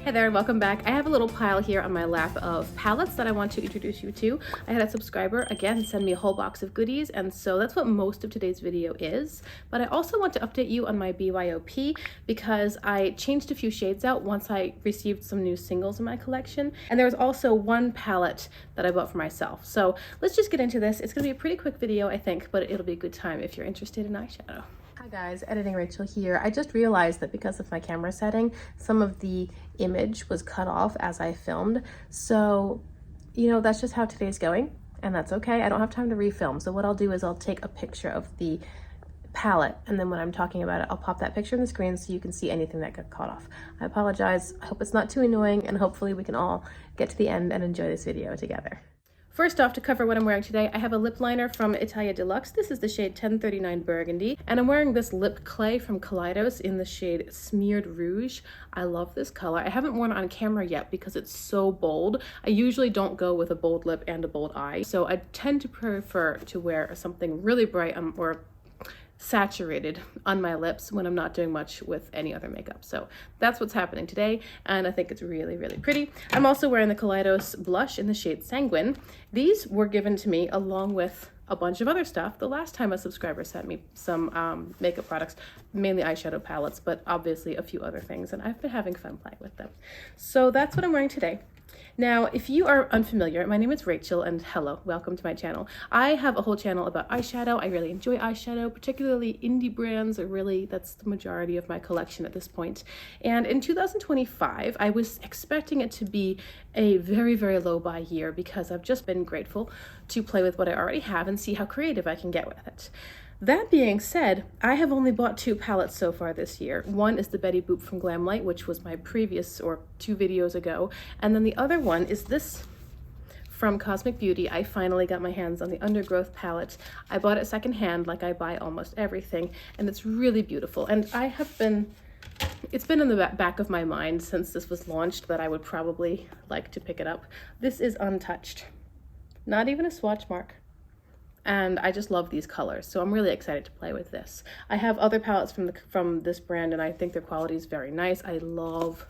Hi there, welcome back. I have a little pile here on my lap of palettes that I want to introduce you to. I had a subscriber, again, send me a whole box of goodies, and so that's what most of today's video is. But I also want to update you on my BYOP because I changed a few shades out once I received some new singles in my collection. And there's also one palette that I bought for myself. So let's just get into this. It's gonna be a pretty quick video, I think, but it'll be a good time if you're interested in eyeshadow. Hi guys, Editing Rachel here. I just realized that because of my camera setting, some of the image was cut off as I filmed. So, that's just how today's going, and that's okay. I don't have time to refilm. So what I'll do is I'll take a picture of the palette, and then when I'm talking about it, I'll pop that picture on the screen so you can see anything that got cut off. I apologize. I hope it's not too annoying, and hopefully we can all get to the end and enjoy this video together. First off, to cover what I'm wearing today, I have a lip liner from Italia Deluxe. This is the shade 1039 Burgundy, and I'm wearing this lip clay from Kaleidos in the shade Smeared Rouge. I love this color. I haven't worn it on camera yet because it's so bold. I usually don't go with a bold lip and a bold eye, so I tend to prefer to wear something really bright or saturated on my lips when I'm not doing much with any other makeup. So that's what's happening today, and I think it's really, really pretty. I'm also wearing the Kaleidos blush in the shade Sanguine. These were given to me along with a bunch of other stuff the last time a subscriber sent me some makeup products, mainly eyeshadow palettes, but obviously a few other things, and I've been having fun playing with them. So that's what I'm wearing today. Now, if you are unfamiliar, my name is Rachel, and hello, welcome to my channel. I have a whole channel about eyeshadow. I really enjoy eyeshadow, particularly indie brands. That's the majority of my collection at this point. And in 2025, I was expecting it to be a very, very low buy year because I've just been grateful to play with what I already have and see how creative I can get with it. That being said, I have only bought 2 palettes so far this year. One is the Betty Boop from Glamlight, which was my previous or 2 videos ago. And then the other one is this from Cosmic Beauty. I finally got my hands on the Undergrowth palette. I bought it secondhand like I buy almost everything, and it's really beautiful. And it's been in the back of my mind since this was launched that I would probably like to pick it up. This is untouched, not even a swatch mark. And I just love these colors, so I'm really excited to play with this. I have other palettes from this brand, and I think their quality is very nice. I love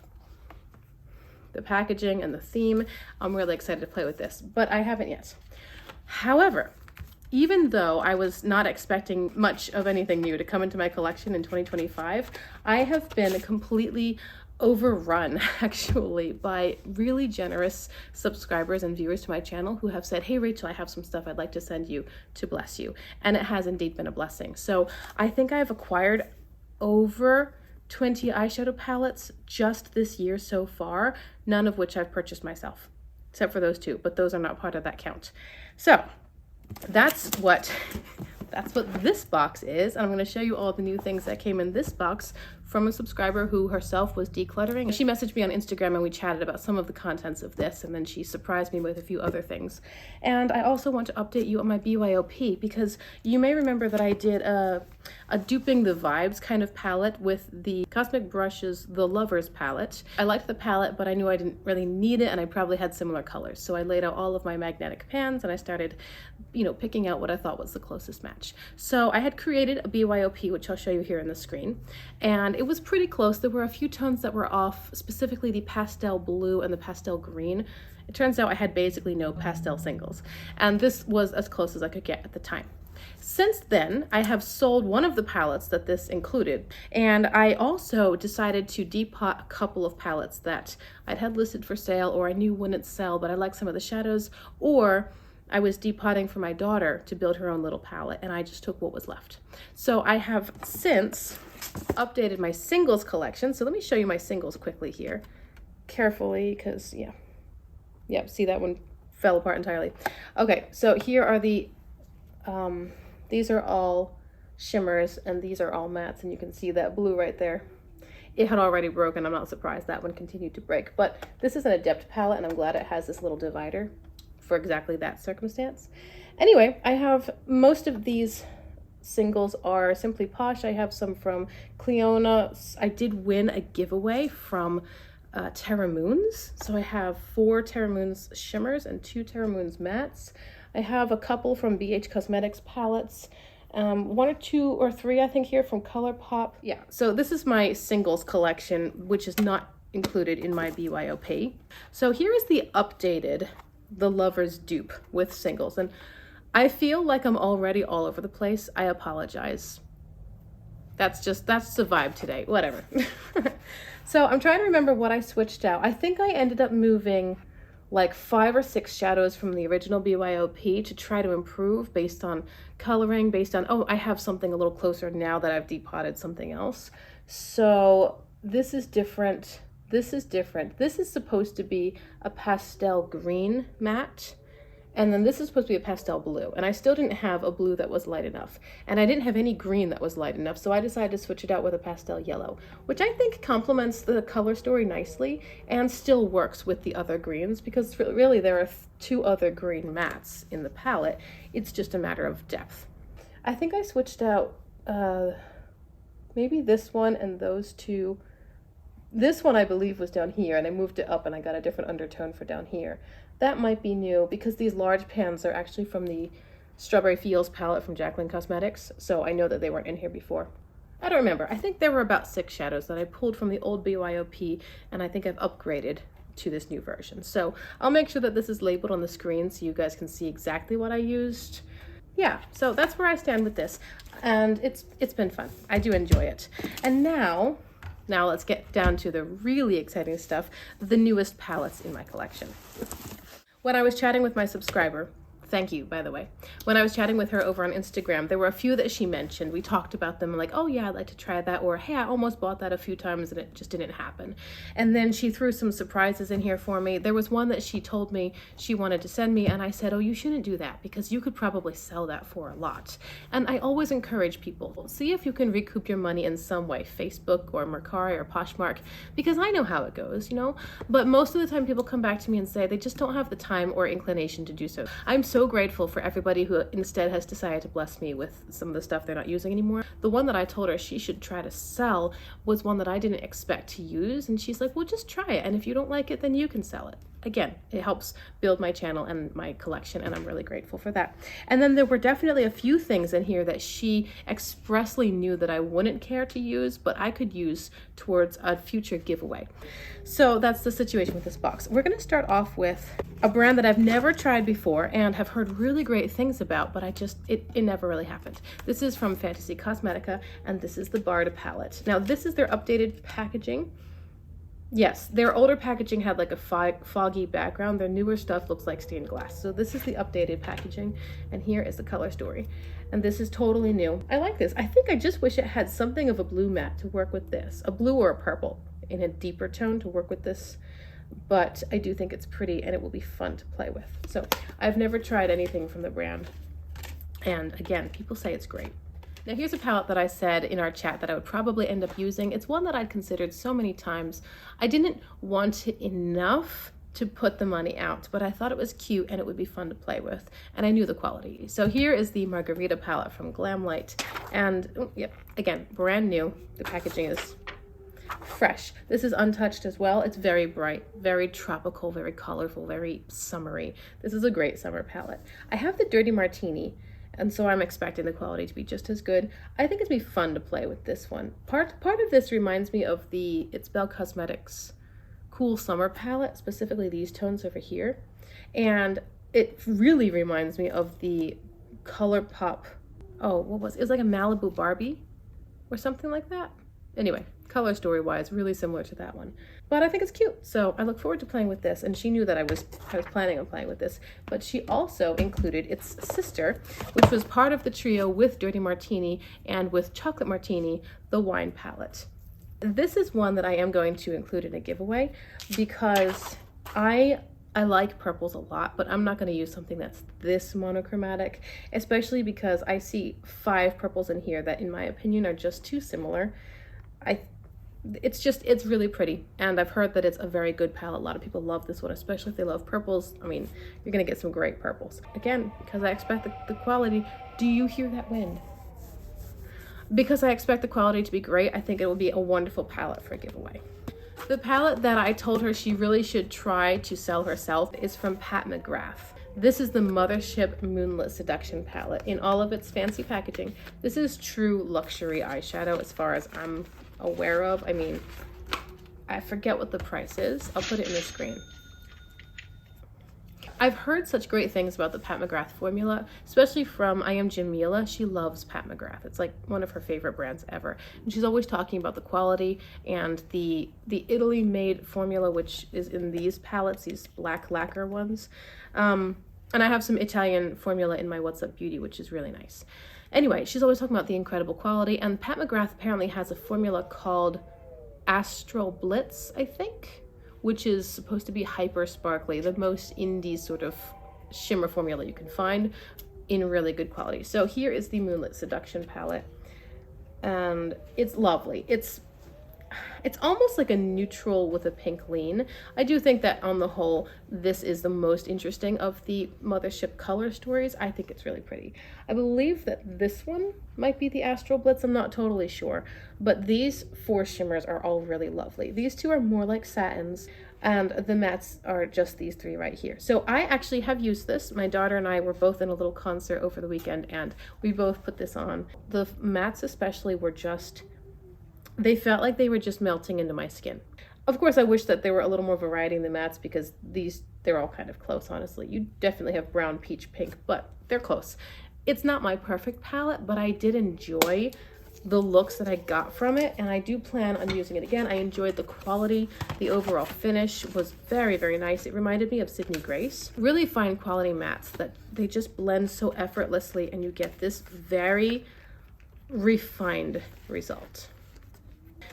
the packaging and the theme. I'm really excited to play with this, but I haven't yet. However, even though I was not expecting much of anything new to come into my collection in 2025, I have been completely overrun actually by really generous subscribers and viewers to my channel who have said, hey Rachel, I have some stuff I'd like to send you to bless you. And it has indeed been a blessing. So I think I've acquired over 20 eyeshadow palettes just this year so far, none of which I've purchased myself, except for those 2, but those are not part of that count. So that's what this box is, and I'm going to show you all the new things that came in this box from a subscriber who herself was decluttering. She messaged me on Instagram and we chatted about some of the contents of this, and then she surprised me with a few other things. And I also want to update you on my BYOP because you may remember that I did a duping the vibes kind of palette with the Cosmic Brushes The Lovers palette. I liked the palette, but I knew I didn't really need it, and I probably had similar colors. So I laid out all of my magnetic pans and I started, picking out what I thought was the closest match. So I had created a BYOP, which I'll show you here on the screen, and it was pretty close. There were a few tones that were off, specifically the pastel blue and the pastel green. It turns out I had basically no pastel singles, and this was as close as I could get at the time. Since then, I have sold one of the palettes that this included, and I also decided to depot a couple of palettes that I'd had listed for sale or I knew wouldn't sell, but I like some of the shadows, or I was depotting for my daughter to build her own little palette, and I just took what was left. So I have since updated my singles collection. So let me show you my singles quickly here, carefully, because yeah, see, that one fell apart entirely. Okay, so here are the, these are all shimmers and these are all mattes, and you can see that blue right there. It had already broken. I'm not surprised that one continued to break, but this is an Adept palette, and I'm glad it has this little divider for exactly that circumstance. Anyway, I have most of these singles are Simply Posh. I have some from Cleona. I did win a giveaway from Terra Moons, so I have 4 Terra Moons shimmers and 2 Terra Moons mattes. I have a couple from BH Cosmetics palettes, 1 or 2 or 3 I think here from ColourPop. Yeah, so this is my singles collection, which is not included in my BYOP. So here is the updated The Lover's Dupe with singles. And I feel like I'm already all over the place. I apologize. That's the vibe today, whatever. So I'm trying to remember what I switched out. I think I ended up moving like 5 or 6 shadows from the original BYOP to try to improve based on coloring, based on, oh, I have something a little closer now that I've depotted something else. So this is different. This is different. This is supposed to be a pastel green matte. And then this is supposed to be a pastel blue. And I still didn't have a blue that was light enough. And I didn't have any green that was light enough. So I decided to switch it out with a pastel yellow, which I think complements the color story nicely and still works with the other greens, because really there are 2 other green mattes in the palette. It's just a matter of depth. I think I switched out maybe this one and those 2. This one I believe was down here, and I moved it up and I got a different undertone for down here. That might be new because these large pans are actually from the Strawberry Fields palette from Jacqueline Cosmetics, so I know that they weren't in here before. I don't remember. I think there were about 6 shadows that I pulled from the old BYOP, and I think I've upgraded to this new version. So I'll make sure that this is labeled on the screen so you guys can see exactly what I used. Yeah, so that's where I stand with this, and it's been fun. I do enjoy it. And now let's get down to the really exciting stuff, the newest palettes in my collection. When I was chatting with my subscriber, thank you, by the way. When I was chatting with her over on Instagram, there were a few that she mentioned. We talked about them, like, oh yeah, I'd like to try that, or hey, I almost bought that a few times and it just didn't happen. And then she threw some surprises in here for me. There was one that she told me she wanted to send me, and I said, oh, you shouldn't do that because you could probably sell that for a lot. And I always encourage people, see if you can recoup your money in some way, Facebook or Mercari or POSHMARK, because I know how it goes, you know? But most of the time people come back to me and say they just don't have the time or inclination to do so. I'm so grateful for everybody who instead has decided to bless me with some of the stuff they're not using anymore. The one that I told her she should try to sell was one that I didn't expect to use, and she's like, well, just try it, and if you don't like it, then you can sell it. Again, it helps build my channel and my collection, and I'm really grateful for that. And then there were definitely a few things in here that she expressly knew that I wouldn't care to use, but I could use towards a future giveaway. So that's the situation with this box. We're going to start off with a brand that I've never tried before and have heard really great things about, but it never really happened. This is from Fantasy Cosmetica, and this is the Bard palette. Now, this is their updated packaging. Yes, their older packaging had like a foggy background. Their newer stuff looks like stained glass. So this is the updated packaging, and here is the color story. And this is totally new. I like this. I think I just wish it had something of a blue matte to work with this, a blue or a purple in a deeper tone to work with this. But I do think it's pretty and it will be fun to play with. So I've never tried anything from the brand. And again, people say it's great. Now here's a palette that I said in our chat that I would probably end up using. It's one that I'd considered so many times. I didn't want it enough to put the money out, but I thought it was cute and it would be fun to play with, and I knew the quality. So here is the Margarita palette from Glamlight, and yep, again, brand new. The packaging is fresh. This is untouched as well. It's very bright, very tropical, very colorful, very summery. This is a great summer palette. I have the Dirty Martini, and so I'm expecting the quality to be just as good. I think it'd be fun to play with this one. Part of this reminds me of It's Belle Cosmetics Cool Summer palette, specifically these tones over here. And it really reminds me of the ColourPop, oh, what was it? It was like a Malibu Barbie or something like that. Anyway, color story wise, really similar to that one. But I think it's cute, so I look forward to playing with this. And she knew that I was planning on playing with this, but she also included its sister, which was part of the trio with Dirty Martini and with Chocolate Martini, the wine palette. This is one that I am going to include in a giveaway because I like purples a lot, but I'm not going to use something that's this monochromatic, especially because I see 5 purples in here that in my opinion are just too similar. It's really pretty, and I've heard that it's a very good palette. A lot of people love this one, especially if they love purples. I mean, you're gonna get some great purples. Again, because I expect the quality. Do you hear that wind? Because I expect the quality to be great, I think it will be a wonderful palette for a giveaway. The palette that I told her she really should try to sell herself is from Pat McGrath. This is the Mothership Moonlit Seduction palette in all of its fancy packaging. This is true luxury eyeshadow as far as I'm aware of. I mean, I forget what the price is. I'll put it in the screen. I've heard such great things about the Pat McGrath formula, especially from I Am Jamila. She loves Pat McGrath. It's like one of her favorite brands ever. And she's always talking about the quality and the Italy-made formula, which is in these palettes, these black lacquer ones. And I have some Italian formula in my What's Up Beauty, which is really nice. Anyway, she's always talking about the incredible quality, and Pat McGrath apparently has a formula called Astral Blitz, I think, which is supposed to be hyper sparkly, the most indie sort of shimmer formula you can find in really good quality. So here is the Moonlit Seduction palette, and it's lovely. It's almost like a neutral with a pink lean. I do think that on the whole, this is the most interesting of the Mothership color stories. I think it's really pretty. I believe that this one might be the Astral Blitz. I'm not totally sure, but these 4 shimmers are all really lovely. These 2 are more like satins, and the mattes are just these 3 right here. So I actually have used this. My daughter and I were both in a little concert over the weekend, and we both put this on. The mattes especially were just, they felt like they were just melting into my skin. Of course, I wish that there were a little more variety in the mattes, because they're all kind of close, honestly. You definitely have brown, peach, pink, but they're close. It's not my perfect palette, but I did enjoy the looks that I got from it, and I do plan on using it again. I enjoyed the quality. The overall finish was very, very nice. It reminded me of Sydney Grace. Really fine quality mattes that they just blend so effortlessly, and you get this very refined result.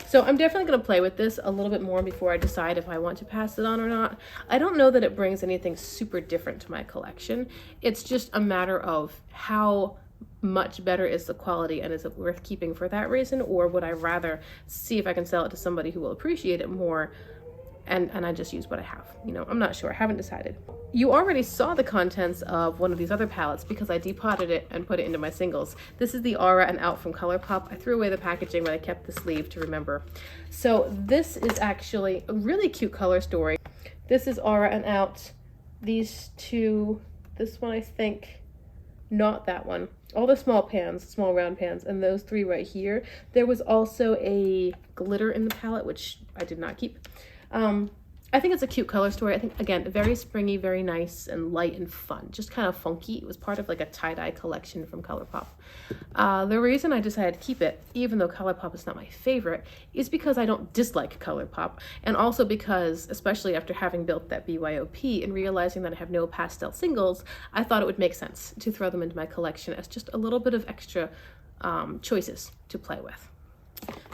So I'm definitely going to play with this a little bit more before I decide if I want to pass it on or not. I don't know that it brings anything super different to my collection. It's just a matter of how much better is the quality, and is it worth keeping for that reason, or would I rather see if I can sell it to somebody who will appreciate it more, and I just use what I have. You know, I'm not sure. I haven't decided. You already saw the contents of one of these other palettes because I depotted it and put it into my singles. This is the Aura and Out from ColourPop. I threw away the packaging, but I kept the sleeve to remember. So this is actually a really cute color story. This is Aura and Out. These 2, this one I think, not that one. All the small pans, small round pans, and those 3 right here. There was also a glitter in the palette, which I did not keep. I think it's a cute color story. I think, again, very springy, very nice and light and fun, just kind of funky. It was part of like a tie-dye collection from ColourPop. The reason I decided to keep it, even though ColourPop is not my favorite, is because I don't dislike ColourPop, and also because, especially after having built that BYOP and realizing that I have no pastel singles, I thought it would make sense to throw them into my collection as just a little bit of extra choices to play with.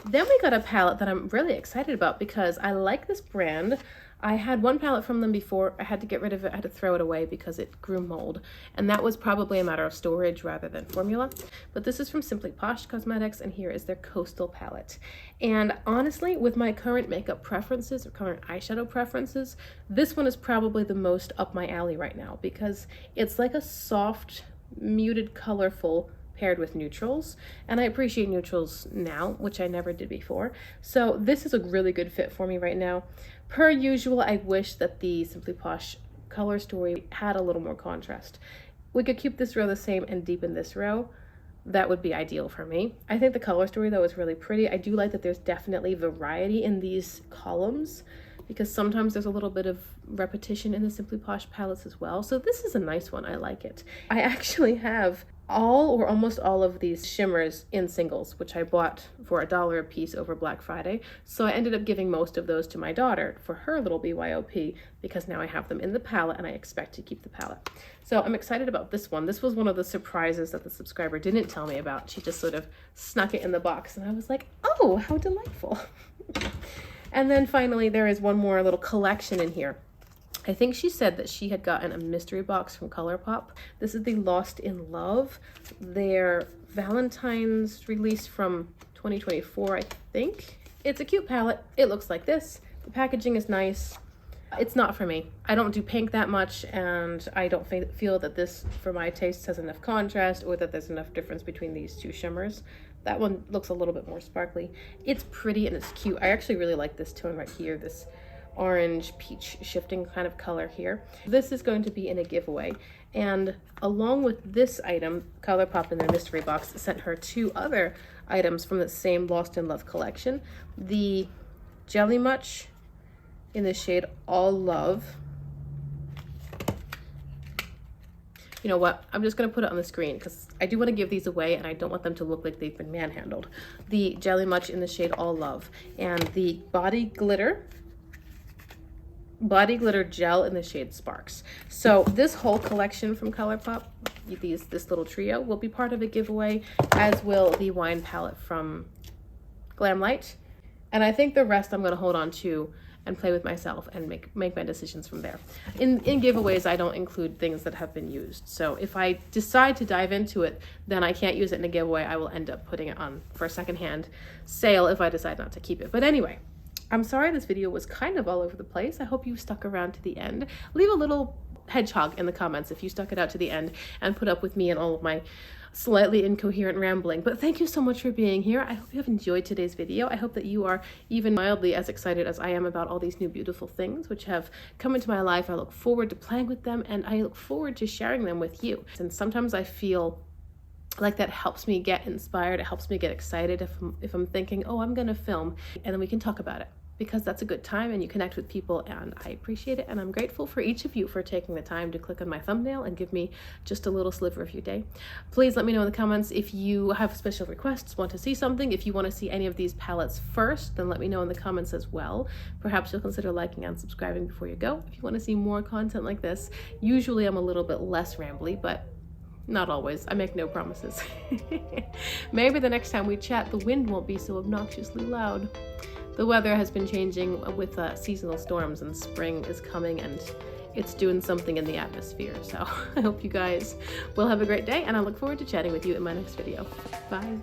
Then we got a palette that I'm really excited about because I like this brand. I had one palette from them before. I had to get rid of it. I had to throw it away because it grew mold. And that was probably a matter of storage rather than formula. But this is from Simply Posh Cosmetics, and here is their Coastal palette. And honestly, with my current makeup preferences or current eyeshadow preferences, this one is probably the most up my alley right now because it's like a soft, muted, colorful paired with neutrals, and I appreciate neutrals now, which I never did before. So this is a really good fit for me right now. Per usual, I wish that the Simply Posh color story had a little more contrast. We could keep this row the same and deepen this row. That would be ideal for me. I think the color story though is really pretty. I do like that there's definitely variety in these columns, because sometimes there's a little bit of repetition in the Simply Posh palettes as well. So this is a nice one. I like it. I actually have all or almost all of these shimmers in singles, which I bought for $1 a piece over Black Friday. So I ended up giving most of those to my daughter for her little BYOP because now I have them in the palette and I expect to keep the palette. So I'm excited about this one. This was one of the surprises that the subscriber didn't tell me about. She just sort of snuck it in the box and I was like, oh, how delightful. And then finally, there is one more little collection in here. I think she said that she had gotten a mystery box from ColourPop. This is the Lost in Love, their Valentine's release from 2024, I think. It's a cute palette. It looks like this. The packaging is nice. It's not for me. I don't do pink that much, and I don't feel that this, for my taste, has enough contrast or that there's enough difference between these two shimmers. That one looks a little bit more sparkly. It's pretty and it's cute. I actually really like this tone right here, this orange peach shifting kind of color here. This is going to be in a giveaway, and along with this item, ColourPop in their mystery box sent her two other items from the same Lost in Love collection, the Jelly Much in the shade All Love. You know what? I'm just going to put it on the screen because I do want to give these away and I don't want them to look like they've been manhandled. The Jelly Much in the shade All Love, and the Body Glitter Gel in the shade Sparks. So this whole collection from ColourPop, this little trio, will be part of a giveaway, as will the wine palette from Glamlight. And I think the rest I'm going to hold on to and play with myself and make my decisions from there. In giveaways, I don't include things that have been used. So if I decide to dive into it, then I can't use it in a giveaway. I will end up putting it on for a secondhand sale if I decide not to keep it. But anyway, I'm sorry this video was kind of all over the place. I hope you stuck around to the end. Leave a little hedgehog in the comments if you stuck it out to the end and put up with me and all of my slightly incoherent rambling. But thank you so much for being here. I hope you have enjoyed today's video. I hope that you are even mildly as excited as I am about all these new beautiful things which have come into my life. I look forward to playing with them, and I look forward to sharing them with you. And sometimes I feel like that helps me get inspired. It helps me get excited if I'm thinking, oh, I'm gonna film, and then we can talk about it, because that's a good time and you connect with people, and I appreciate it. And I'm grateful for each of you for taking the time to click on my thumbnail and give me just a little sliver of your day. Please let me know in the comments if you have special requests, want to see something. If you want to see any of these palettes first, then let me know in the comments as well. Perhaps you'll consider liking and subscribing before you go. If you want to see more content like this, usually I'm a little bit less rambly, but not always. I make no promises. Maybe the next time we chat, the wind won't be so obnoxiously loud. The weather has been changing with seasonal storms, and spring is coming and it's doing something in the atmosphere. So I hope you guys will have a great day, and I look forward to chatting with you in my next video. Bye.